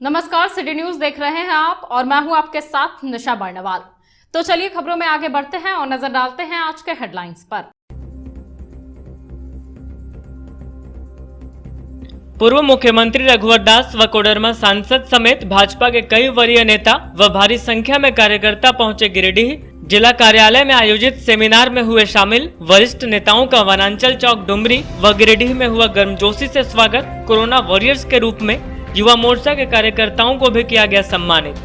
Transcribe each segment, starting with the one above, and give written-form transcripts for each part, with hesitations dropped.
नमस्कार, city news देख रहे हैं आप और मैं हूं आपके साथ निशा बर्नवाल। तो चलिए खबरों में आगे बढ़ते हैं और नजर डालते हैं आज के हेडलाइंस पर। पूर्व मुख्यमंत्री रघुवर दास व कोडरमा सांसद समेत भाजपा के कई वरीय नेता व भारी संख्या में कार्यकर्ता पहुंचे गिरिडीह। जिला कार्यालय में आयोजित सेमिनार में हुए शामिल वरिष्ठ नेताओं का वनांचल चौक डुमरी व गिरिडीह में हुआ गर्मजोशी से स्वागत। कोरोना वॉरियर्स के रूप में युवा मोर्चा के कार्यकर्ताओं को भी किया गया सम्मानित।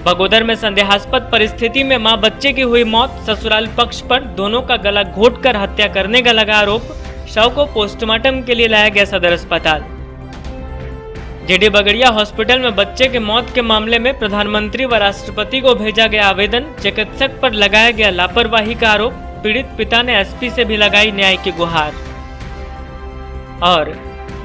बगोदर में संदेहास्पद परिस्थिति में मां बच्चे की हुई मौत। ससुराल पक्ष पर दोनों का गला घोंटकर हत्या करने का लगा आरोप। शव को पोस्टमार्टम के लिए लाया गया सदर अस्पताल। जेडी बगड़िया हॉस्पिटल में बच्चे के मौत के मामले में प्रधानमंत्री व राष्ट्रपति को भेजा गया आवेदन। चिकित्सक पर लगाया गया लापरवाही का आरोप। पीड़ित पिता ने एसपी से भी लगाई न्याय की गुहार। और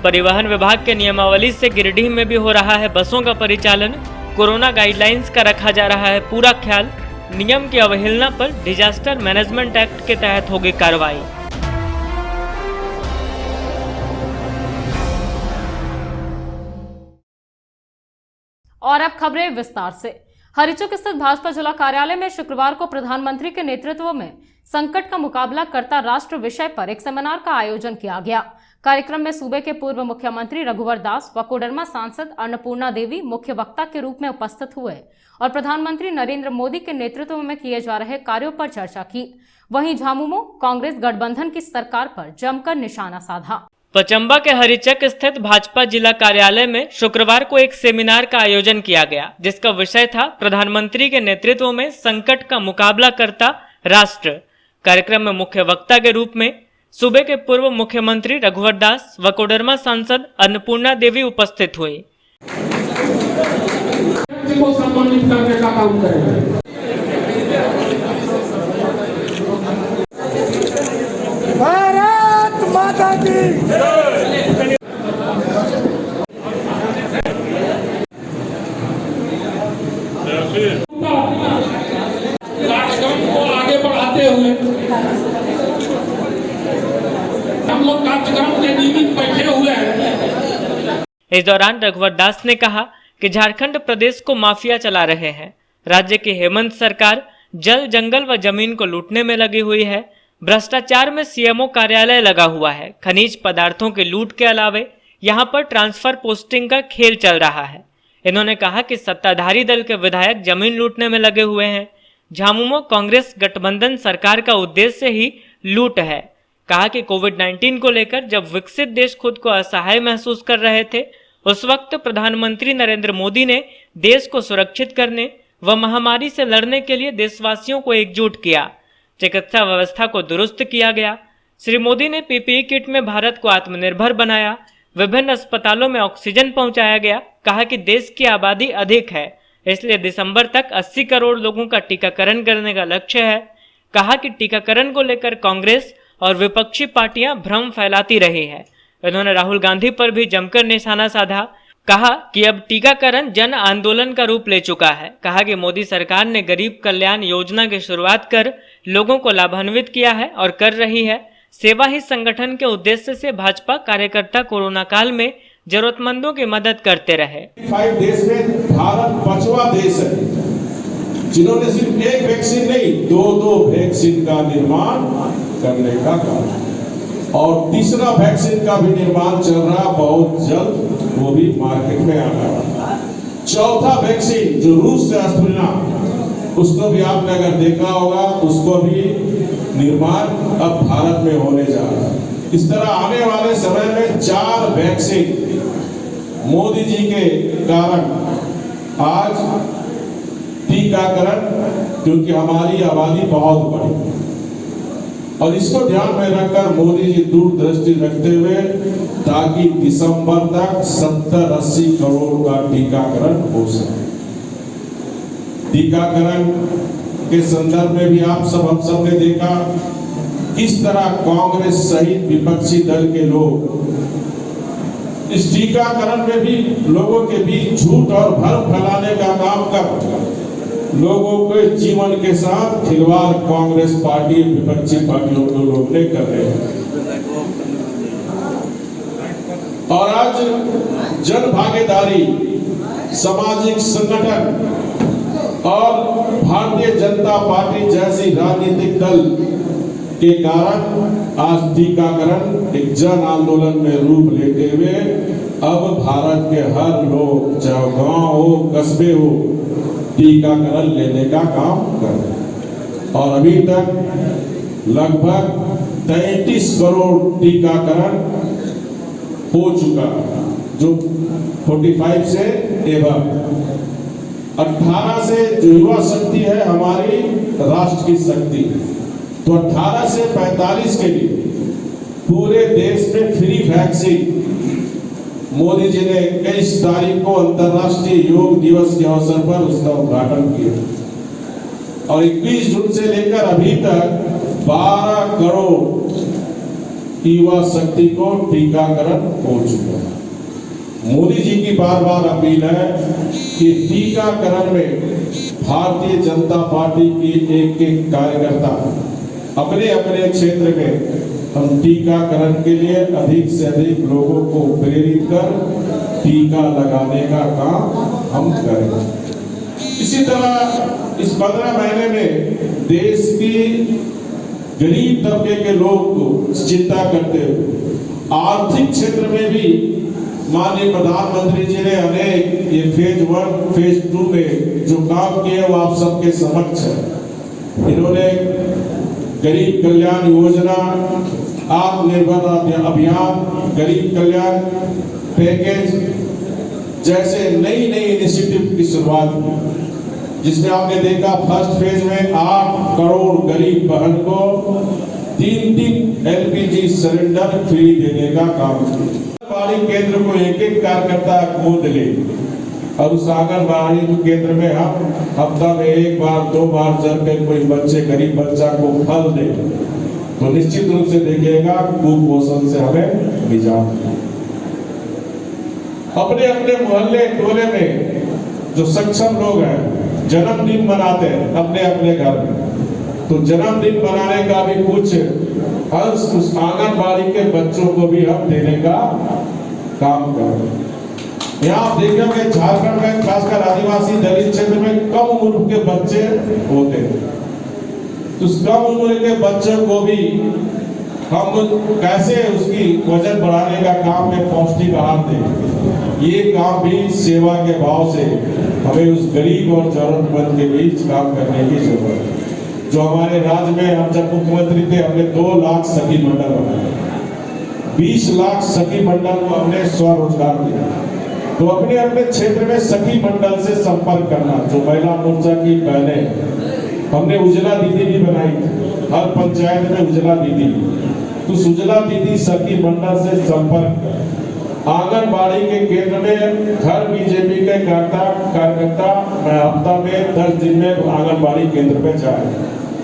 परिवहन विभाग के नियमावली से गिरिडीह में भी हो रहा है बसों का परिचालन। कोरोना गाइडलाइंस का रखा जा रहा है पूरा ख्याल। नियम की अवहेलना पर डिजास्टर मैनेजमेंट एक्ट के तहत होगी कार्रवाई। और अब खबरें विस्तार से। हरिचुक स्थित भाजपा जिला कार्यालय में शुक्रवार को प्रधानमंत्री के नेतृत्व में संकट का मुकाबला करता राष्ट्र विषय पर एक सेमिनार का आयोजन किया गया। कार्यक्रम में सूबे के पूर्व मुख्यमंत्री रघुवर दास व कोडरमा सांसद अन्नपूर्णा देवी मुख्य वक्ता के रूप में उपस्थित हुए और प्रधानमंत्री नरेंद्र मोदी के नेतृत्व में किए जा रहे कार्यों पर चर्चा की। वहीं झामुमो कांग्रेस गठबंधन की सरकार पर जमकर निशाना साधा। पचम्बा के हरिचक स्थित भाजपा जिला कार्यालय में शुक्रवार को एक सेमिनार का आयोजन किया गया, जिसका विषय था प्रधानमंत्री के नेतृत्व में संकट का मुकाबला करता राष्ट्र। कार्यक्रम में मुख्य वक्ता के रूप में सूबे के पूर्व मुख्यमंत्री रघुवर दास व कोडरमा सांसद अन्नपूर्णा देवी उपस्थित हुई। को सम्मानित करने का काम करेंगे। भारत माता की कार्यक्रम को आगे बढ़ाते हुए हम लोग कार्यक्रम के निमित्त बैठे हुए हैं। इस दौरान रघुवर दास ने कहा कि झारखंड प्रदेश को माफिया चला रहे हैं। राज्य की हेमंत सरकार जल, जंगल व जमीन को लूटने में लगी हुई है। भ्रष्टाचार में सीएमओ कार्यालय लगा हुआ है। खनिज पदार्थों के लूट के अलावे यहां पर ट्रांसफर पोस्टिंग का खेल चल रहा है। इन्होंने कहा कि सत्ताधारी दल के विधायक जमीन लूटने में लगे हुए हैं। झामुमो कांग्रेस गठबंधन सरकार का उद्देश्य ही लूट है। कहा कि कोविड-19 को लेकर जब विकसित देश खुद को असहाय महसूस कर रहे थे, उस वक्त प्रधानमंत्री नरेंद्र मोदी ने देश को सुरक्षित करने व महामारी से लड़ने के लिए देशवासियों को एकजुट किया। चिकित्सा व्यवस्था को दुरुस्त किया गया। श्री मोदी ने पीपीई किट में भारत को आत्मनिर्भर बनाया। विभिन्न अस्पतालों में ऑक्सीजन पहुंचाया गया। कहा कि देश की आबादी अधिक है, इसलिए दिसंबर तक 80 करोड़ लोगों का टीकाकरण करने का लक्ष्य है। कहा कि टीकाकरण को लेकर कांग्रेस और विपक्षी पार्टियां भ्रम फैलाती रही है। उन्होंने राहुल गांधी पर भी जमकर निशाना साधा। कहा कि अब टीकाकरण जन आंदोलन का रूप ले चुका है। कहा कि मोदी सरकार ने गरीब कल्याण योजना की शुरुआत कर लोगों को लाभान्वित किया है और कर रही है। सेवा ही संगठन के उद्देश्य से भाजपा कार्यकर्ता कोरोना काल में जरूरतमंदों की मदद करते रहे। देश में भारत 5वां देश है जिन्होंने सिर्फ एक वैक्सीन नहीं, 2 वैक्सीन का निर्माण करने का काम, और तीसरा वैक्सीन का भी निर्माण चल रहा, बहुत जल्द वो भी मार्केट में आने वाला। चौथा वैक्सीन जो रूस से एस्ट्राजेनेका, उसको भी आपने अगर देखा होगा, उसको भी निर्माण अब भारत में होने जा रहा है। इस तरह आने वाले समय में 4 वैक्सीन मोदी जी के कारण आज टीकाकरण, क्योंकि हमारी आबादी बहुत बड़ी, और इसको ध्यान में रखकर मोदी जी दूरदृष्टि रखते हुए ताकि दिसंबर तक 70-80 करोड़ का टीकाकरण हो सके। टीकाकरण के संदर्भ में भी आप सब हम सब ने देखा किस तरह कांग्रेस सहित विपक्षी दल के लोग इस टीकाकरण में भी लोगों के बीच झूठ और भ्रम फैलाने का काम कर लोगों के जीवन के साथ खिलवाड़ कांग्रेस पार्टी विपक्षी पार्टियों के लोग ने कर रहे हैं। और आज जन भागीदारी, सामाजिक संगठन और भारतीय जनता पार्टी जैसी राजनीतिक दल के कारण आज टीकाकरण एक जन आंदोलन में रूप लेते हुए अब भारत के हर लोग, चाहे गांव हो, कस्बे हो, टीकाकरण लेने का काम कर रहे हैं। और अभी तक लगभग 33 करोड़ टीकाकरण हो चुका, जो 45 से एवं 18 से जो युवा शक्ति है हमारी राष्ट्र की शक्ति, तो 18 से 45 के लिए पूरे देश में फ्री वैक्सीन मोदी जी ने 21 तारीख को अंतर्राष्ट्रीय योग दिवस के अवसर पर उसका उद्घाटन किया और 21 जून से लेकर अभी तक 12 करोड़ युवा शक्ति को टीकाकरण हो चुका है। मोदी जी की बार बार अपील है कि टीकाकरण में भारतीय जनता पार्टी की एक एक कार्यकर्ता अपने अपने क्षेत्र में हम टीकाकरण के लिए अधिक से अधिक लोगों को प्रेरित कर टीका लगाने का काम हम करें। इसी तरह इस 15 महीने में देश की गरीब तबके के लोग को चिंता करते हुए आर्थिक क्षेत्र में भी माननीय प्रधानमंत्री जी ने अनेक ये फेज 1, फेज 2 में जो काम किए वो आप सबके समक्ष है। इन्होंने गरीब कल्याण योजना, आत्मनिर्भर अभियान, गरीब कल्याण पैकेज जैसे नई नई इनिशिएटिव की शुरुआत की, जिसमें आपने देखा फर्स्ट फेज में 8 करोड़ गरीब बहन को 3 LPG सिलेंडर फ्री देने का काम किया। आंगनबाड़ी केंद्र को एक एक कार्यकर्ता गोद ले और उस आंगनबाड़ी केंद्र में हम हफ्ता में 1 बार 2 बार जब कोई बच्चे, गरीब बच्चा को फल दे तो निश्चित रूप से देखिएगा कुपोषण से हमें निजात। अपने अपने मोहल्ले टोले में जो सक्षम लोग हैं जन्मदिन मनाते हैं अपने अपने घर में, तो जन्मदिन मनाने का भी कुछ अंश उस आंगनबाड़ी के बच्चों को भी हम देने का काम कर रहे हैं। यहाँ आप देखेंगे झारखंड में खासकर आदिवासी दलित क्षेत्र में कम उम्र के बच्चे होते हैं, तो उस कम उम्र के बच्चों को भी हम कैसे उसकी वजन बढ़ाने का काम में पौष्टिक आहार दें, ये काम भी सेवा के भाव से हमें उस गरीब और जरूरतमंद के बीच काम करने की जरूरत है। जो हमारे राज्य में हम जब मुख्यमंत्री थे हमने 2 लाख सखी मंडल बनाए, 20 लाख सखी मंडल को हमने स्वरोजगार दिया। तो अपने अपने क्षेत्र में सखी मंडल से संपर्क करना, जो महिला मोर्चा की बहनें, हमने उज्ज्वला दीदी भी बनाई, हर पंचायत में उज्ज्वला दीदी, तो उज्ज्वला दीदी सखी मंडल से संपर्क, आंगनबाड़ी के केंद्र में घर बीजेपी के कार्यकर्ता हफ्ता में 10 दिन में आंगनबाड़ी केंद्र पे जाए,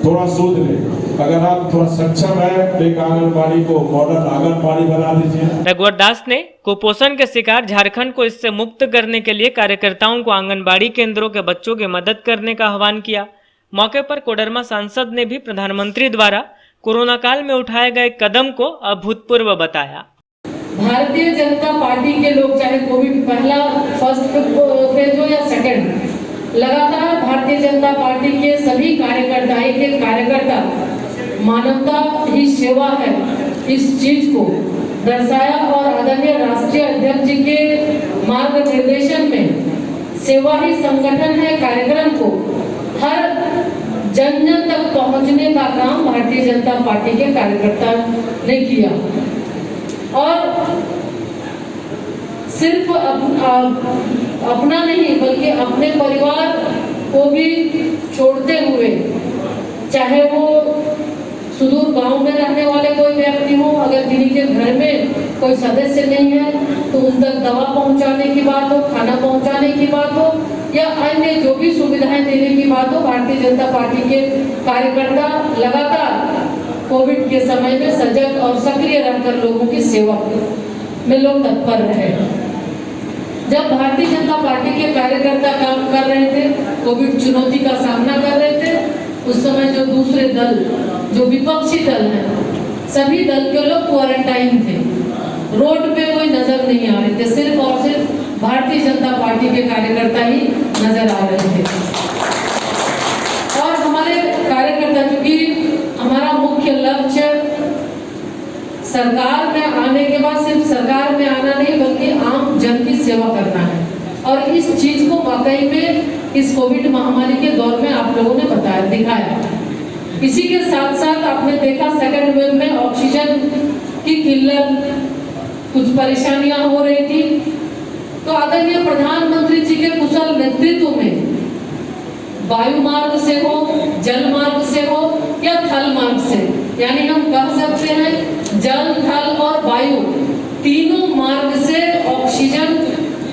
थोड़ा सोच ले, अगर आप थोड़ा सक्षम है तो एक आंगनबाड़ी को मॉडल आंगनबाड़ी बना दीजिए। रघुवर दास ने कुपोषण के शिकार झारखंड को इससे मुक्त करने के लिए कार्यकर्ताओं को आंगनबाड़ी केंद्रों के बच्चों की मदद करने का आह्वान किया। मौके पर कोडरमा सांसद ने भी प्रधानमंत्री द्वारा कोरोना काल में उठाए गए कदम को अभूतपूर्व बताया। भारतीय जनता पार्टी के लोग चाहे कोविड पहला फर्स्ट फेज हो या सेकंड, लगातार भारतीय जनता पार्टी के सभी कार्यकर्ता मानवता ही सेवा है इस चीज को दर्शाया और आदरणीय राष्ट्रीय अध्यक्ष जी के मार्गनिर्देशन में सेवा ही संगठन है कार्यक्रम को हर जन जन तक पहुंचने का काम भारतीय जनता पार्टी के कार्यकर्ता ने किया और सिर्फ अपना नहीं बल्कि अपने परिवार को भी छोड़ते हुए, चाहे वो सुदूर गांव में रहने वाले कोई व्यक्ति हो, अगर किसी के घर में कोई सदस्य नहीं है तो उन तक दवा पहुंचाने की बात हो, खाना पहुंचाने की बात हो या अन्य जो भी सुविधाएं देने की बात हो, भारतीय जनता पार्टी के कार्यकर्ता लगातार कोविड के समय में सजग और सक्रिय रहकर लोगों की सेवा में लोग तत्पर रहे। जब भारतीय जनता पार्टी के कार्यकर्ता काम कर रहे थे, कोविड चुनौती का सामना कर रहे थे, उस समय जो दूसरे दल, जो विपक्षी दल हैं, सभी दल के लोग क्वारंटाइन थे रोड पे कोई नजर नहीं आ रहे थे, सिर्फ और सिर्फ भारतीय जनता पार्टी के कार्यकर्ता ही नजर आ रहे थे। और हमारे कार्यकर्ता, चूंकि हमारा मुख्य लक्ष्य सरकार में आने के बाद सिर्फ सरकार में आना नहीं बल्कि आम जन की सेवा करना है, और इस चीज को वाकई में इस कोविड महामारी के दौर में आप लोगों ने बताया, दिखाया। इसी के साथ साथ आपने देखा सेकेंड वेव में ऑक्सीजन की किल्लत, कुछ परेशानियां हो रही थी, तो आदरणीय प्रधानमंत्री जी के कुशल नेतृत्व में वायु मार्ग से हो, जल मार्ग से हो या थल मार्ग से, यानी हम कह सकते हैं जल, थल और वायु तीनों मार्ग से ऑक्सीजन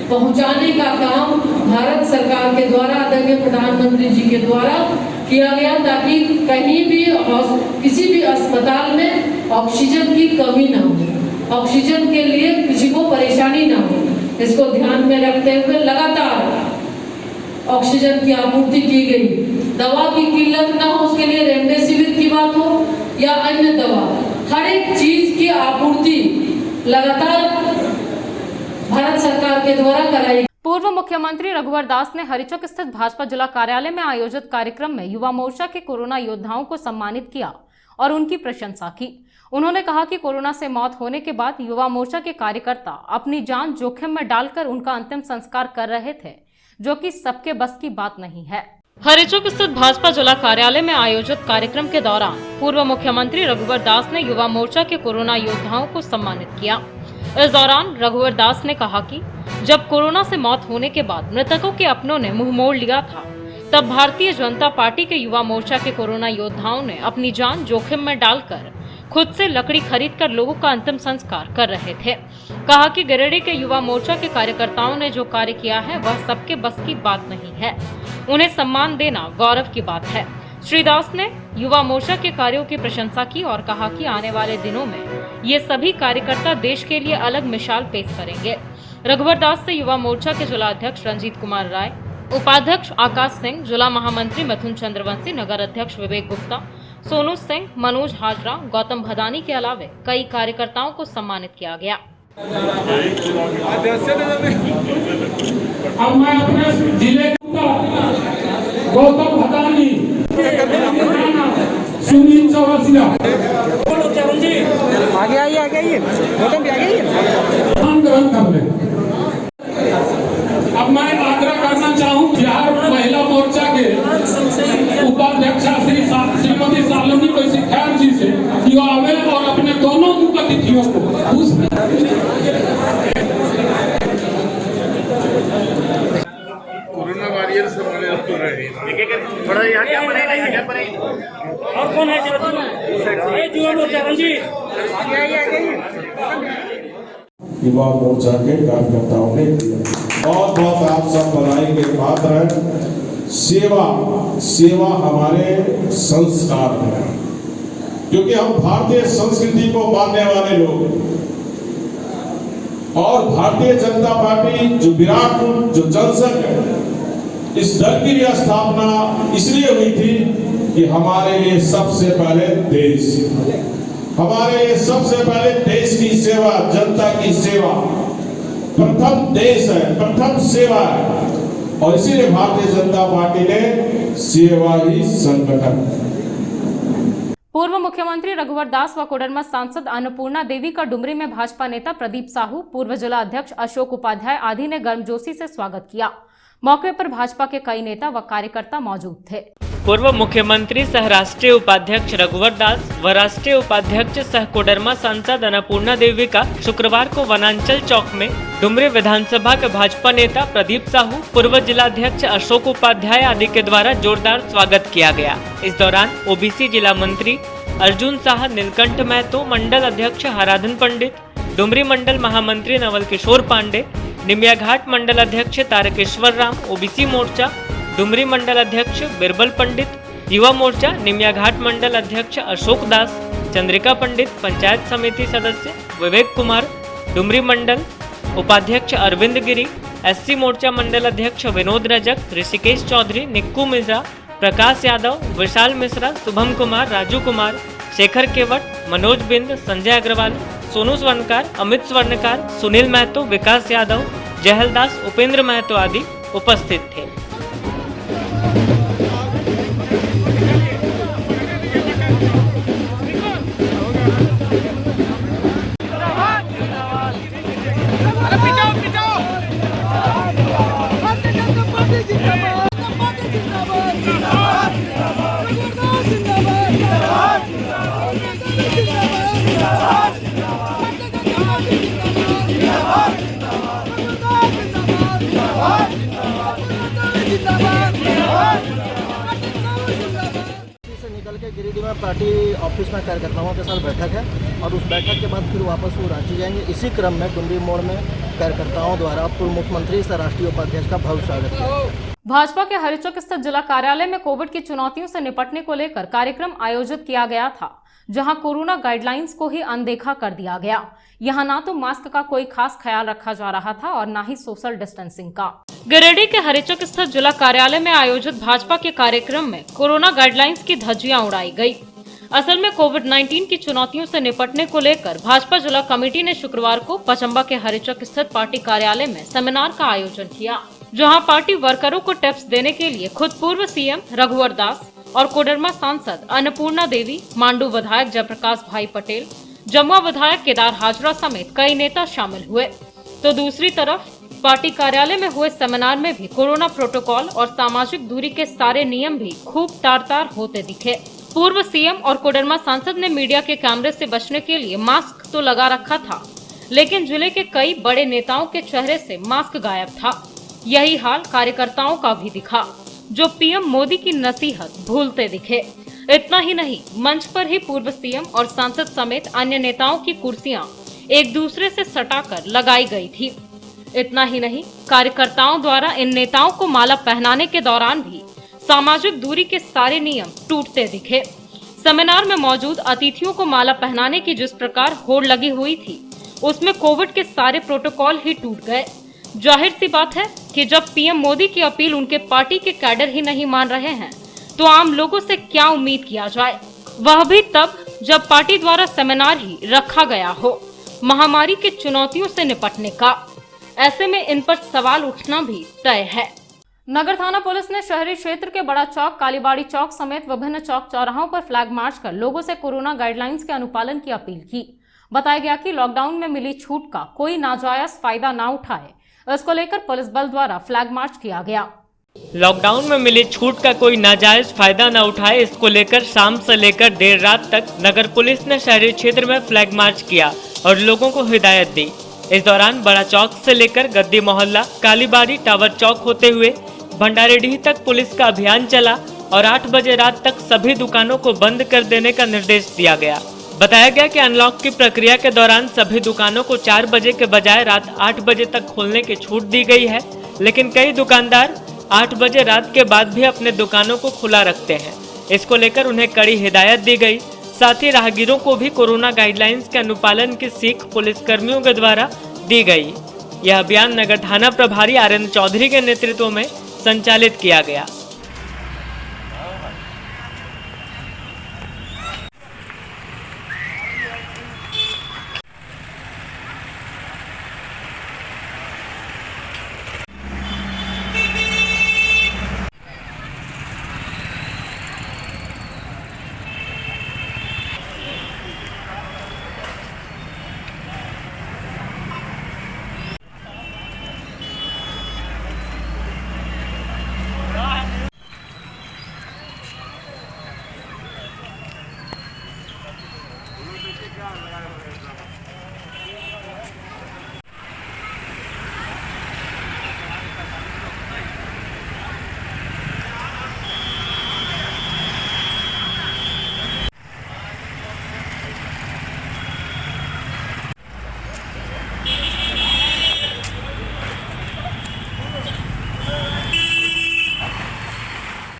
पहुंचाने का काम भारत सरकार के द्वारा, आदरणीय प्रधानमंत्री जी के द्वारा किया गया, ताकि कहीं भी किसी भी अस्पताल में ऑक्सीजन की कमी ना हो, ऑक्सीजन के लिए किसी को परेशानी ना हो। इसको ध्यान में रखते हुए लगातार ऑक्सीजन की आपूर्ति की गई। दवा की किल्लत ना हो, उसके लिए रेमडेसिविर की बात हो या अन्य दवा, हर एक चीज की आपूर्ति लगातार भारत सरकार के द्वारा कराई। पूर्व मुख्यमंत्री रघुवर दास ने हरिचौक स्थित भाजपा जिला कार्यालय में आयोजित कार्यक्रम में युवा मोर्चा के कोरोना योद्धाओं को सम्मानित किया और उनकी प्रशंसा की। उन्होंने कहा कि कोरोना से मौत होने के बाद युवा मोर्चा के कार्यकर्ता अपनी जान जोखिम में डालकर उनका अंतिम संस्कार कर रहे थे, जो कि सबके बस की बात नहीं है। हरिचौक स्थित भाजपा जिला कार्यालय में आयोजित कार्यक्रम के दौरान पूर्व मुख्यमंत्री रघुवर दास ने युवा मोर्चा के कोरोना योद्धाओं को सम्मानित किया। इस दौरान रघुवर दास ने कहा कि जब कोरोना से मौत होने के बाद मृतकों के अपनों ने मुंह मोड़ लिया था, तब भारतीय जनता पार्टी के युवा मोर्चा के कोरोना योद्धाओं ने अपनी जान जोखिम में डालकर खुद से लकड़ी खरीदकर लोगों का अंतिम संस्कार कर रहे थे। कहा कि गिरिडीह के युवा मोर्चा के कार्यकर्ताओं ने जो कार्य किया है वह सबके बस की बात नहीं है, उन्हें सम्मान देना गौरव की बात है। श्री दास ने युवा मोर्चा के कार्यों की प्रशंसा की और कहा कि आने वाले दिनों में ये सभी कार्यकर्ता देश के लिए अलग मिसाल पेश करेंगे। रघुवर दास से युवा मोर्चा के जिला अध्यक्ष रंजीत कुमार राय, उपाध्यक्ष आकाश सिंह, जिला महामंत्री मिथुन चंद्रवंशी, नगर अध्यक्ष विवेक गुप्ता, सोनू सिंह, मनोज हाजरा, गौतम भदानी के अलावे कई कार्यकर्ताओं को सम्मानित किया गया। अब मैं अपने जिले का गौतम भदानी, सुनील चौरसिया, आगे आइए गौतम भी आगे ग्रहण कर ले। अब मैं आग्रह करना चाहूँ बिहार महिला मोर्चा के उपाध्यक्षा श्रीमती शालिनी खैर जी से कि आवे और अपने दोनों मुख्य अतिथियों को कोरोना वॉरियर से बने हो रहे हैं। बड़ा यहाँ क्या पड़ेगा और कौन है युवा मोर्चा रंजीत युवा मोर्चा के कार्यकर्ताओं ने किया। बहुत बहुत आप सब बधाई के पात्र हैं। सेवा हमारे संस्कार है, क्योंकि हम भारतीय संस्कृति को मानने वाले लोग, और भारतीय जनता पार्टी जो विराट रूप, जो जनसंघ है, इस दल की स्थापना इसलिए हुई थी कि हमारे लिए सबसे पहले देश, हमारे लिए सबसे पहले देश की सेवा, जनता की सेवा प्रथम देश है, प्रथम सेवा है, और इसीलिए भारतीय जनता पार्टी ने सेवा ही संगठन। पूर्व मुख्यमंत्री रघुवर दास व कोडरमा सांसद अन्नपूर्णा देवी का डुमरी में भाजपा नेता प्रदीप साहू, पूर्व जिला अध्यक्ष अशोक उपाध्याय आदि ने गर्मजोशी से स्वागत किया। मौके पर भाजपा के कई नेता व कार्यकर्ता मौजूद थे। पूर्व मुख्यमंत्री सह राष्ट्रीय उपाध्यक्ष रघुवर दास व राष्ट्रीय उपाध्यक्ष सह कोडरमा सांसद अन्नपूर्णा देवी का शुक्रवार को वनांचल चौक में डुमरी विधानसभा के भाजपा नेता प्रदीप साहू, पूर्व जिलाध्यक्ष अशोक उपाध्याय आदि के द्वारा जोरदार स्वागत किया गया। इस दौरान ओबीसी जिला मंत्री अर्जुन शाह, नीलकंठ महतो, मंडल अध्यक्ष हराधन पंडित, डुमरी मंडल महामंत्री नवल किशोर पांडे, निमिया घाट मंडल अध्यक्ष तारकेश्वर राम, ओबीसी मोर्चा डुमरी मंडल अध्यक्ष बिरबल पंडित, युवा मोर्चा निमिया घाट मंडल अध्यक्ष अशोक दास, चंद्रिका पंडित, पंचायत समिति सदस्य विवेक कुमार, डुमरी मंडल उपाध्यक्ष अरविंद गिरी, एससी मोर्चा मंडल अध्यक्ष विनोद रजक, ऋषिकेश चौधरी, निक्कू मिश्रा, प्रकाश यादव, विशाल मिश्रा, शुभम कुमार, राजू कुमार, शेखर केवट, मनोज बिंद, संजय अग्रवाल, सोनू स्वर्णकार, अमित स्वर्णकार, सुनील महतो, विकास यादव, जहल दास, उपेंद्र महतो आदि उपस्थित थे। से निकल के गिरिडीह में पार्टी ऑफिस में कार्यकर्ताओं के साथ बैठक है और उस बैठक के बाद फिर वापस वो रांची जाएंगे। इसी क्रम में डुमरी मोड़ में कार्यकर्ताओं द्वारा पूर्व मुख्यमंत्री से राष्ट्रीय उपाध्यक्ष का भव्य स्वागत किया। भाजपा के हरिचौक स्थित जिला कार्यालय में कोविड की चुनौतियों से निपटने को लेकर कार्यक्रम आयोजित किया गया था, जहां कोरोना गाइडलाइंस को ही अनदेखा कर दिया गया। यहां ना तो मास्क का कोई खास ख्याल रखा जा रहा था और ना ही सोशल डिस्टेंसिंग का। गिरिडीह के हरिचौक स्थित जिला कार्यालय में आयोजित भाजपा के कार्यक्रम में कोरोना गाइडलाइंस की धज्जियां उड़ाई गई। असल में कोविड-19 की चुनौतियों से निपटने को लेकर भाजपा जिला कमेटी ने शुक्रवार को पचम्बा के हरिचौक स्थित पार्टी कार्यालय में सेमिनार का आयोजन किया, जहां पार्टी वर्करों को टिप्स देने के लिए खुद पूर्व सीएम रघुवर दास और कोडरमा सांसद अन्नपूर्णा देवी, मांडू विधायक जयप्रकाश भाई पटेल, जमुआ विधायक केदार हाजरा समेत कई नेता शामिल हुए। तो दूसरी तरफ पार्टी कार्यालय में हुए सेमिनार में भी कोरोना प्रोटोकॉल और सामाजिक दूरी के सारे नियम भी खूब तार-तार होते दिखे। पूर्व सीएम और कोडरमा सांसद ने मीडिया के कैमरे से बचने के लिए मास्क तो लगा रखा था, लेकिन जिले के कई बड़े नेताओं के चेहरे से मास्क गायब था। यही हाल कार्यकर्ताओं का भी दिखा, जो पीएम मोदी की नसीहत भूलते दिखे। इतना ही नहीं, मंच पर ही पूर्व सीएम और सांसद समेत अन्य नेताओं की कुर्सियां एक दूसरे से सटाकर लगाई गई थी। इतना ही नहीं, कार्यकर्ताओं द्वारा इन नेताओं को माला पहनाने के दौरान भी सामाजिक दूरी के सारे नियम टूटते दिखे। सेमिनार में मौजूद अतिथियों को माला पहनाने की जिस प्रकार होड़ लगी हुई थी, उसमें कोविड के सारे प्रोटोकॉल ही टूट गए। जाहिर सी बात है कि जब पीएम मोदी की अपील उनके पार्टी के कैडर ही नहीं मान रहे हैं, तो आम लोगों से क्या उम्मीद किया जाए, वह भी तब जब पार्टी द्वारा सेमिनार ही रखा गया हो महामारी के चुनौतियों से निपटने का। ऐसे में इन पर सवाल उठना भी तय है। नगर थाना पुलिस ने शहरी क्षेत्र के बड़ा चौक, कालीबाड़ी चौक समेत विभिन्न चौक चौराहों पर फ्लैग मार्च कर लोगों से कोरोना गाइडलाइंस के अनुपालन की अपील की। बताया गया कि लॉकडाउन में मिली छूट का कोई नाजायज फायदा ना उठाए, इसको लेकर पुलिस बल द्वारा फ्लैग मार्च किया गया। लॉकडाउन में मिली छूट का कोई नाजायज फायदा न उठाए, इसको लेकर शाम से लेकर देर रात तक नगर पुलिस ने शहरी क्षेत्र में फ्लैग मार्च किया और लोगों को हिदायत दी। इस दौरान बड़ा चौक से लेकर गद्दी मोहल्ला, कालीबाड़ी, टावर चौक होते हुए भंडारीडीह तक पुलिस का अभियान चला और 8 बजे रात तक सभी दुकानों को बंद कर देने का निर्देश दिया गया। बताया गया कि अनलॉक की प्रक्रिया के दौरान सभी दुकानों को 4 बजे के बजाय रात 8 बजे तक खोलने की छूट दी गई है, लेकिन कई दुकानदार 8 बजे रात के बाद भी अपने दुकानों को खुला रखते हैं। इसको लेकर उन्हें कड़ी हिदायत दी गई। साथ ही राहगीरों को भी कोरोना गाइडलाइंस के अनुपालन की सीख पुलिस कर्मियों के द्वारा दी गई। यह अभियान नगर थाना प्रभारी आर्यन चौधरी के नेतृत्व में संचालित किया गया।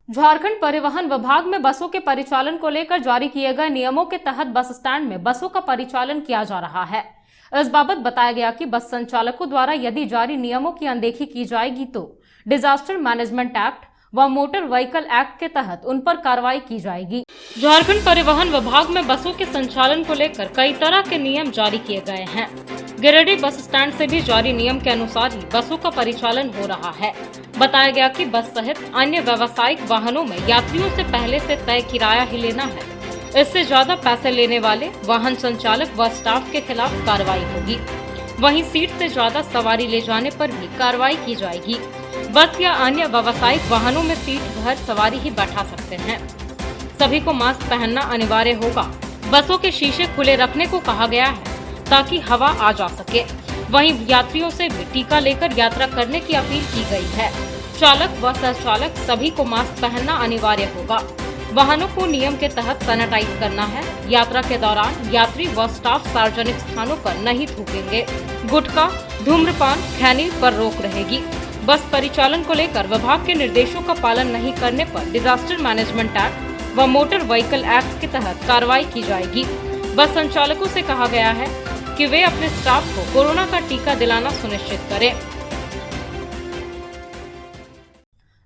झारखंड परिवहन विभाग में बसों के परिचालन को लेकर जारी किए गए नियमों के तहत बस स्टैंड में बसों का परिचालन किया जा रहा है। इस बाबत बताया गया कि बस संचालकों द्वारा यदि जारी नियमों की अनदेखी की जाएगी तो डिजास्टर मैनेजमेंट एक्ट, व मोटर व्हीकल एक्ट के तहत उन पर कार्रवाई की जाएगी। झारखंड परिवहन विभाग में बसों के संचालन को लेकर कई तरह के नियम जारी किए गए हैं। गिरिडीह बस स्टैंड से भी जारी नियम के अनुसार ही बसों का परिचालन हो रहा है। बताया गया कि बस सहित अन्य व्यावसायिक वाहनों में यात्रियों से पहले से तय किराया ही लेना है। इससे ज्यादा पैसे लेने वाले वाहन संचालक व स्टाफ के खिलाफ कार्रवाई होगी। वहीं सीट से ज्यादा सवारी ले जाने पर भी कार्रवाई की जाएगी। बस या अन्य व्यावसायिक वाहनों में सीट भर सवारी ही बैठा सकते हैं। सभी को मास्क पहनना अनिवार्य होगा। बसों के शीशे खुले रखने को कहा गया है ताकि हवा आ जा सके। वहीं यात्रियों से भी टीका लेकर यात्रा करने की अपील की गई है। चालक व सह चालक सभी को मास्क पहनना अनिवार्य होगा। वाहनों को नियम के तहत सैनिटाइज करना है। यात्रा के दौरान यात्री व स्टाफ सार्वजनिक स्थानों पर नहीं थूकेंगे। गुटखा, धूम्रपान, खैनी पर रोक रहेगी। बस परिचालन को लेकर विभाग के निर्देशों का पालन नहीं करने पर डिजास्टर मैनेजमेंट एक्ट व मोटर व्हीकल एक्ट के तहत कार्रवाई की जाएगी। बस संचालकों से कहा गया है कि वे अपने स्टाफ को कोरोना का टीका दिलाना सुनिश्चित करें।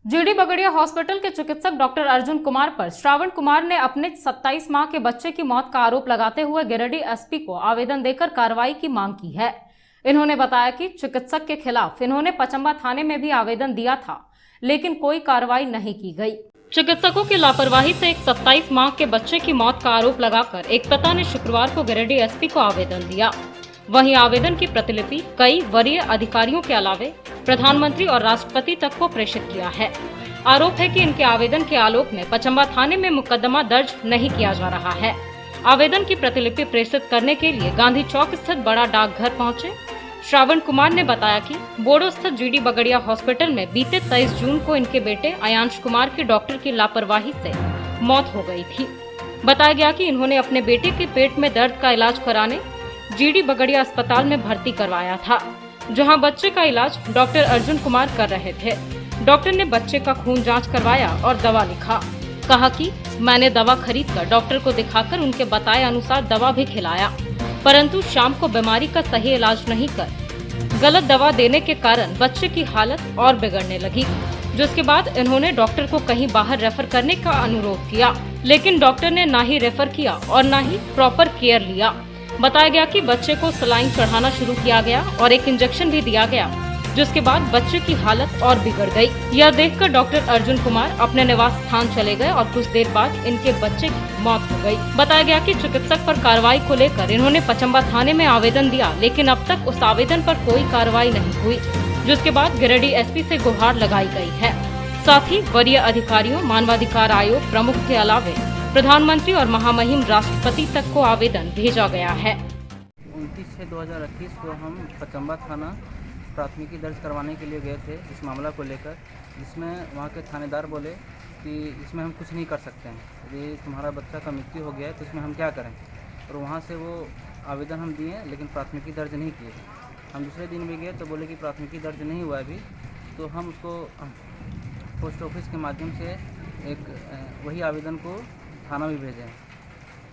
जीडी बगड़िया हॉस्पिटल के चिकित्सक डॉक्टर अर्जुन कुमार पर श्रावण कुमार ने अपने 27 माह के बच्चे की मौत का आरोप लगाते हुए गिरिडीह एसपी को आवेदन देकर कार्रवाई की मांग की है। इन्होंने बताया कि चिकित्सक के खिलाफ इन्होंने पचम्बा थाने में भी आवेदन दिया था, लेकिन कोई कार्रवाई नहीं की गई। चिकित्सकों की लापरवाही से एक 27 माह के बच्चे की मौत का आरोप लगाकर एक पिता ने शुक्रवार को गिरिडीह एसपी को आवेदन दिया। वहीं आवेदन की प्रतिलिपि कई वरीय अधिकारियों के अलावे प्रधानमंत्री और राष्ट्रपति तक को प्रेषित किया है। आरोप है कि इनके आवेदन के आलोक में पचम्बा थाने में मुकदमा दर्ज नहीं किया जा रहा है। आवेदन की प्रतिलिपि प्रेषित करने के लिए गांधी चौक स्थित बड़ा डाकघर पहुंचे। श्रावण कुमार ने बताया कि बोडो स्थित जीडी बगड़िया हॉस्पिटल में बीते 23 जून को इनके बेटे अयांश कुमार की डॉक्टर की लापरवाही से मौत हो गई थी। बताया गया कि इन्होंने अपने बेटे के पेट में दर्द का इलाज कराने जीडी बगड़िया अस्पताल में भर्ती करवाया था, जहां बच्चे का इलाज डॉक्टर अर्जुन कुमार कर रहे थे। डॉक्टर ने बच्चे का खून जांच करवाया और दवा लिखा। कहा कि मैंने दवा खरीदकर डॉक्टर को दिखाकर उनके बताए अनुसार दवा भी खिलाया, परंतु शाम को बीमारी का सही इलाज नहीं कर गलत दवा देने के कारण बच्चे की हालत और बिगड़ने लगी। जिसके बाद इन्होंने डॉक्टर को कहीं बाहर रेफर करने का अनुरोध किया, लेकिन डॉक्टर ने ना ही रेफर किया और ना ही प्रॉपर केयर लिया। बताया गया कि बच्चे को सलाइन चढ़ाना शुरू किया गया और एक इंजेक्शन भी दिया गया, जिसके बाद बच्चे की हालत और बिगड़ गई। यह देखकर डॉक्टर अर्जुन कुमार अपने निवास स्थान चले गए और कुछ देर बाद इनके बच्चे की मौत हो गई। बताया गया कि चिकित्सक पर कार्रवाई को लेकर इन्होंने पचम्बा थाने में आवेदन दिया, लेकिन अब तक उस आवेदन पर कोई कार्रवाई नहीं हुई, जिसके बाद गिरिडीह एसपी से गुहार लगाई गई है। साथ ही वरीय अधिकारियों, मानवाधिकार आयोग प्रमुख के अलावे प्रधानमंत्री और महामहिम राष्ट्रपति तक को आवेदन भेजा गया है। 29/6/2021 को हम पचम्बा थाना प्राथमिकी दर्ज करवाने के लिए गए थे इस मामला को लेकर, जिसमें वहाँ के थानेदार बोले कि इसमें हम कुछ नहीं कर सकते हैं, यदि तुम्हारा बच्चा का मृत्यु हो गया है तो इसमें हम क्या करें। और वहाँ से वो आवेदन हम दिए, लेकिन प्राथमिकी दर्ज नहीं किए। हम दूसरे दिन भी गए तो बोले कि प्राथमिकी दर्ज नहीं हुआ अभी, तो हम उसको पोस्ट ऑफिस के माध्यम से एक वही आवेदन को थाना भी भेजें।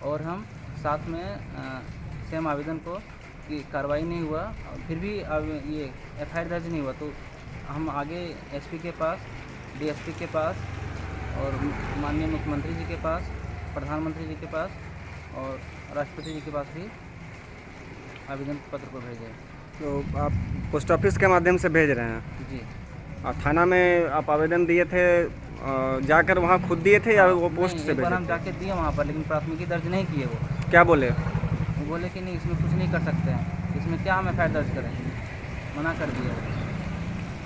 और हम साथ में सेम आवेदन को कि कार्रवाई नहीं हुआ, फिर भी ये एफआईआर दर्ज नहीं हुआ, तो हम आगे एसपी के पास, डीएसपी के पास और माननीय मुख्यमंत्री जी के पास, प्रधानमंत्री जी के पास और राष्ट्रपति जी के पास भी आवेदन पत्र को भेजे। तो आप पोस्ट ऑफिस के माध्यम से भेज रहे हैं जी। और थाना में आप आवेदन दिए थे, जाकर वहाँ खुद दिए थे या वो पोस्ट से भेजे? हम जाके दिए वहाँ पर, लेकिन प्राथमिकी दर्ज नहीं किए। वो क्या बोले? वो बोले कि नहीं, इसमें कुछ नहीं कर सकते हैं, इसमें क्या हम एफआईआर दर्ज करें, मना कर दिया।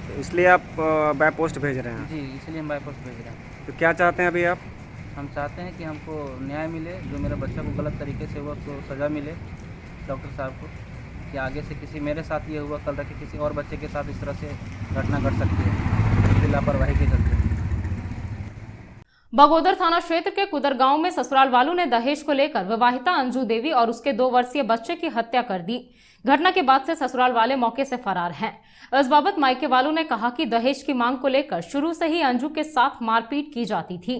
तो इसलिए आप बाय पोस्ट भेज रहे हैं? जी, इसलिए हम बाय पोस्ट भेज रहे हैं। तो क्या चाहते हैं अभी आप? हम चाहते हैं कि हमको न्याय मिले, जो मेरे बच्चा को गलत तरीके से हुआ तो सज़ा मिले डॉक्टर साहब को, कि आगे से किसी मेरे साथ ये हुआ, कल रखे किसी और बच्चे के साथ इस तरह से घटना घट सकती है, इसलिए लापरवाही के चलते। बगोदर थाना क्षेत्र के कुदर गांव में ससुराल वालों ने दहेज को लेकर विवाहिता अंजू देवी और उसके 2 वर्षीय बच्चे की हत्या कर दी। घटना के बाद से ससुराल वाले मौके से फरार हैं। इस बाबत मायके वालों ने कहा कि दहेज की मांग को लेकर शुरू से ही अंजू के साथ मारपीट की जाती थी।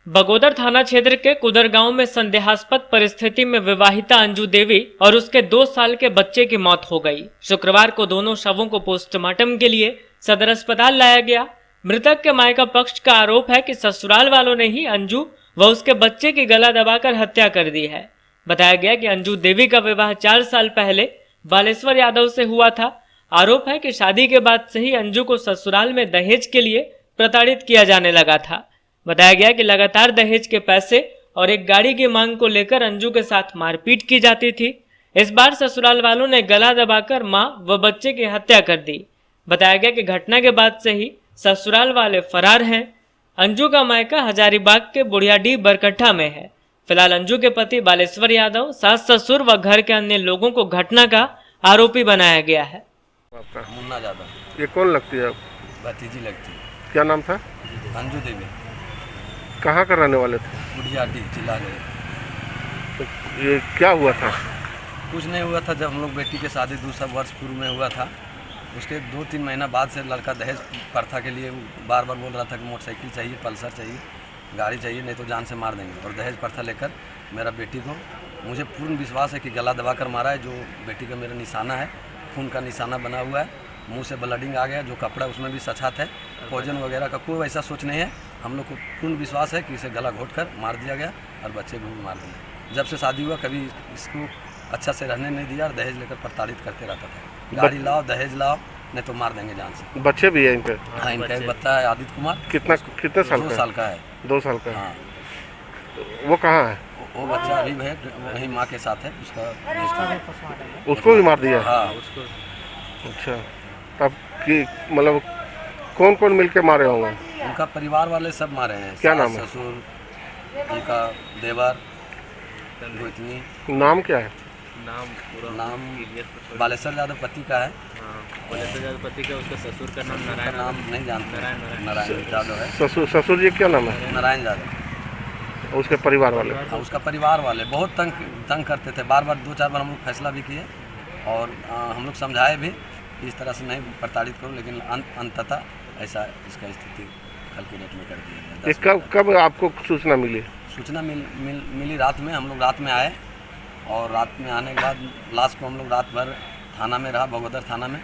बगोदर थाना क्षेत्र के कुदर गांव में संदेहास्पद परिस्थिति में विवाहिता अंजू देवी और उसके 2 साल के बच्चे की मौत हो गई। शुक्रवार को दोनों शवों को पोस्टमार्टम के लिए सदर अस्पताल लाया गया। मृतक के मायका पक्ष का आरोप है कि ससुराल वालों ने ही अंजू व उसके बच्चे की गला दबाकर हत्या कर दी है। बताया गया कि अंजू देवी का विवाह 4 साल पहले बालेश्वर यादव से हुआ था। आरोप है कि शादी के बाद से ही अंजू को ससुराल में दहेज के लिए प्रताड़ित किया जाने लगा था। बताया गया कि लगातार दहेज के पैसे और एक गाड़ी की मांग को लेकर अंजू के साथ मारपीट की जाती थी। इस बार ससुराल वालों ने गला दबाकर मां व बच्चे की हत्या कर दी। बताया गया कि घटना के बाद से ही ससुराल वाले फरार हैं। अंजू का मायका हजारीबाग के बुढ़ियाडीह बरकट्ठा में है। फिलहाल अंजू के पति बालेश्वर यादव, सास ससुर व घर के अन्य लोगों को घटना का आरोपी बनाया गया है। आपका मुन्ना यादव। ये कौन लगती है? भतीजी लगती है। क्या नाम था? अंजू देवी। कहाँ का रहने वाले थे? बुढ़ियाडीह जिला में। तो ये क्या हुआ था? कुछ नहीं हुआ था। जब हम लोग बेटी की शादी 2 वर्ष पूर्व में हुआ था, उसके 2-3 महीना बाद से लड़का दहेज प्रथा के लिए बार बार बोल रहा था कि मोटरसाइकिल चाहिए, पल्सर चाहिए, गाड़ी चाहिए, नहीं तो जान से मार देंगे। और दहेज प्रथा लेकर मेरा बेटी को, मुझे पूर्ण विश्वास है कि गला दबाकर मारा है। जो बेटी का मेरा निशाना है, खून का निशाना बना हुआ है, मुंह से ब्लडिंग आ गया, जो कपड़ा उसमें भी सछात है, भोजन वगैरह का कोई ऐसा सोच नहीं है। हम लोग को पूर्ण विश्वास है कि इसे गला घोट कर मार दिया गया और बच्चे को भी मार दिया। जब से शादी हुआ कभी इसको अच्छा से रहने नहीं दिया और दहेज लेकर प्रताड़ित करते रहता था। गाड़ी लाओ, दहेज लाओ, नहीं तो मार देंगे जान से। बच्चे भी है इनके? हाँ, इनका एक बच्चा है आदित्य कुमार। कितने साल का? 2 साल का है। 2 साल का? हाँ। वो कहाँ है? वो बच्चा अभी है वही माँ के साथ है। उसका उसको भी मार दिया? हाँ, उसको। अच्छा, अब कि मतलब कौन कौन मिलके मारे होंगे? उनका परिवार वाले सब मारे हैं। क्या नाम है? ससुर, उनका देवर, गोतनी। नाम क्या है? नाम बालेश्वर यादव पति का है। बालेश्वर यादव पति का। उसका ससुर का नाम उसका नाम नहीं जानते। नारायण यादव है। ससुर जी क्या नाम है? नारायण यादव। उसके परिवार वाले? हाँ, उसका परिवार वाले बहुत तंग करते थे। बार बार 2-4 बार हम लोग फैसला भी किए और हम लोग समझाए भी इस तरह से नहीं प्रताड़ित करो, लेकिन अंततः ऐसा इसका स्थिति कल के डेट में कर दिया गया। कब आपको सूचना मिली? सूचना मिली रात में। हम लोग रात में आए और रात में आने के बाद लाश को हम लोग रात भर थाना में रहा, बगोदर थाना में।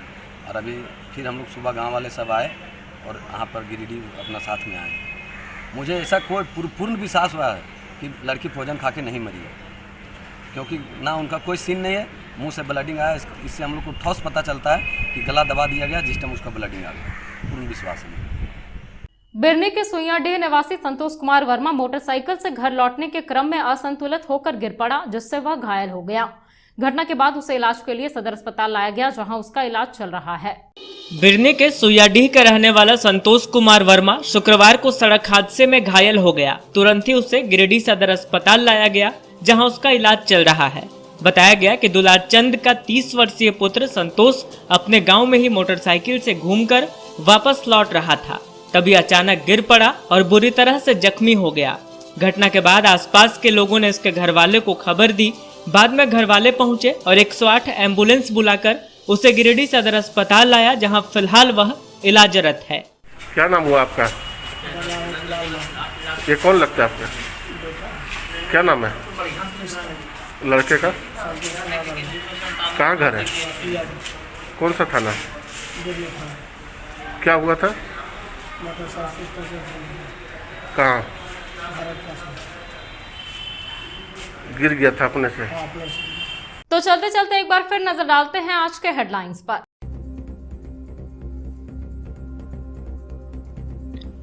और अभी फिर हम लोग सुबह गांव वाले सब आए और यहाँ पर गिरिडीह अपना साथ में आए। मुझे ऐसा कोई पूर्ण विश्वास हुआ है कि लड़की भोजन खा के नहीं मरी है, क्योंकि ना उनका कोई सीन नहीं है, मुंह से ब्लडिंग आया। इससे हम लोग को ठोस पता चलता है कि गला दबा दिया गया जिस टाइम उसका ब्लडिंग आ गया। पूर्ण विश्वास है। बिरनी के सुइयाडीह निवासी संतोष कुमार वर्मा मोटरसाइकिल से घर लौटने के क्रम में असंतुलित होकर गिर पड़ा, जिससे वह घायल हो गया। घटना के बाद उसे इलाज के लिए सदर अस्पताल लाया गया, जहां उसका इलाज चल रहा है। बिरनी के सुइयाडीह का रहने वाला संतोष कुमार वर्मा शुक्रवार को सड़क हादसे में घायल हो गया। तुरंत ही उसे गिरिडीह सदर अस्पताल लाया गया, जहां उसका इलाज चल रहा है। बताया गया कि दुलार चंद का 30 वर्षीय पुत्र संतोष अपने गांव में ही मोटरसाइकिल से घूमकर वापस लौट रहा था, तभी अचानक गिर पड़ा और बुरी तरह से जख्मी हो गया। घटना के बाद आसपास के लोगों ने इसके घरवाले को खबर दी। बाद में घरवाले पहुंचे और 108 एम्बुलेंस बुलाकर उसे गिरिडीह सदर अस्पताल लाया, जहां फिलहाल वह इलाजरत है। क्या नाम हुआ आपका? ये कौन लगता है आपका? क्या नाम है लड़के का? कहाँ घर है? कौन सा थाना? क्या हुआ था? कहाँ गिर गया था अपने से? तो चलते चलते एक बार फिर नजर डालते हैं आज के हेडलाइंस पर।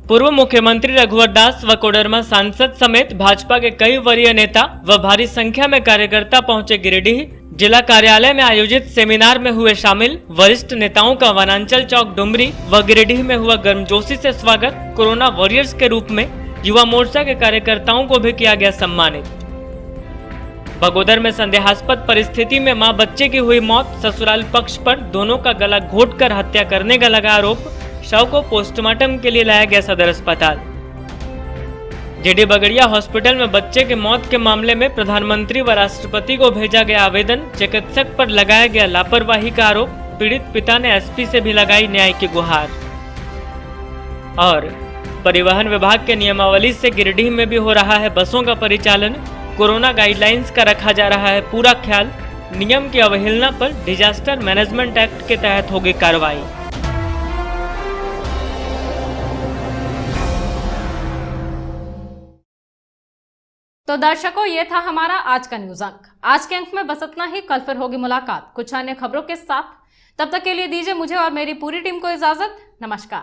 पूर्व मुख्यमंत्री रघुवर दास व कोडरमा सांसद समेत भाजपा के कई वरीय नेता व भारी संख्या में कार्यकर्ता पहुंचे गिरिडीह। जिला कार्यालय में आयोजित सेमिनार में हुए शामिल। वरिष्ठ नेताओं का वनांचल चौक डुमरी व गिरिडीह में हुआ गर्मजोशी से स्वागत। कोरोना वॉरियर्स के रूप में युवा मोर्चा के कार्यकर्ताओं को भी किया गया सम्मानित। बगोदर में संदेहास्पद परिस्थिति में मां बच्चे की हुई मौत। ससुराल पक्ष पर दोनों का गला घोटकर हत्या करने का लगा आरोप। शव को पोस्टमार्टम के लिए लाया गया सदर अस्पताल। जेडी बगड़िया हॉस्पिटल में बच्चे के मौत के मामले में प्रधानमंत्री व राष्ट्रपति को भेजा गया आवेदन। चिकित्सक पर लगाया गया लापरवाही का आरोप। पीड़ित पिता ने एसपी से भी लगाई न्याय की गुहार। और परिवहन विभाग के नियमावली से गिरिडीह में भी हो रहा है बसों का परिचालन। कोरोना गाइडलाइंस का रखा जा रहा है पूरा ख्याल। नियम की अवहेलना पर डिजास्टर मैनेजमेंट एक्ट के तहत होगी कार्रवाई। तो दर्शकों, ये था हमारा आज का न्यूज अंक। आज के अंक में बस इतना ही। कल फिर होगी मुलाकात कुछ अन्य खबरों के साथ। तब तक के लिए दीजिए मुझे और मेरी पूरी टीम को इजाजत। नमस्कार।